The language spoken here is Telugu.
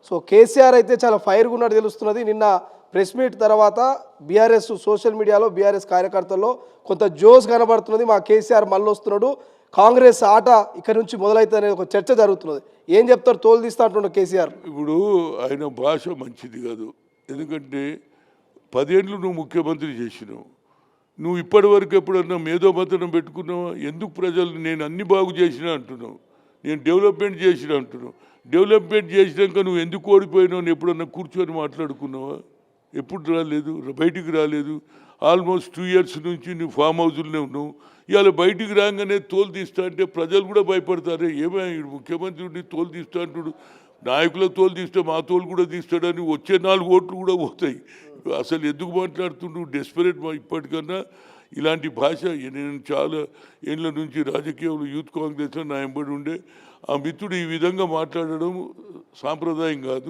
సో కేసీఆర్ అయితే చాలా ఫైర్గా ఉన్నట్టు తెలుస్తున్నది. నిన్న ప్రెస్ మీట్ తర్వాత బీఆర్ఎస్ సోషల్ మీడియాలో బీఆర్ఎస్ కార్యకర్తల్లో కొంత జోస్ కనబడుతున్నది. మా కేసీఆర్ మళ్ళీ వస్తున్నాడు, కాంగ్రెస్ ఆట ఇక్కడ నుంచి మొదలవుతుంది అనేది ఒక చర్చ జరుగుతున్నది. ఏం చెప్తారు? తోలు తీస్తా అంటున్నాడు కేసీఆర్. ఇప్పుడు ఆయన భాష మంచిది కాదు. ఎందుకంటే 10 ఏళ్ళు నువ్వు ముఖ్యమంత్రి చేసినావు. నువ్వు ఇప్పటి వరకు ఎప్పుడన్నా మేధోమథనం పెట్టుకున్నావా? ఎందుకు ప్రజలు నేను అన్ని బాగు చేసినా అంటున్నావు, నేను డెవలప్మెంట్ చేసినా అంటున్నావు. డెవలప్మెంట్ చేసినాక నువ్వు ఎందుకు ఓడిపోయినావు అని ఎప్పుడన్నా కూర్చొని మాట్లాడుకున్నావా? ఎప్పుడు రాలేదు, బయటికి రాలేదు. ఆల్మోస్ట్ 2 years నుంచి నువ్వు ఫామ్ హౌస్లోనే ఉన్నావు. ఇవాళ బయటికి రాగానే తోలు తీస్తా అంటే ప్రజలు కూడా భయపడతారే. ఏమైనా ముఖ్యమంత్రి తోలు తీస్తా అంటుడు, నాయకులకు తోలు తీస్తే మా తోలు కూడా తీస్తాడని వచ్చే 4 ఓట్లు కూడా పోతాయి. అసలు ఎందుకు మాట్లాడుతుండు? డెస్పరేట్. ఇప్పటికన్నా ఇలాంటి భాష నేను చాలా ఏళ్ళ నుంచి రాజకీయంలో యూత్ కాంగ్రెస్లో నా ఎంబడి ఉండే. ఆ మిత్రుడు ఈ విధంగా మాట్లాడడం సాంప్రదాయం కాదు.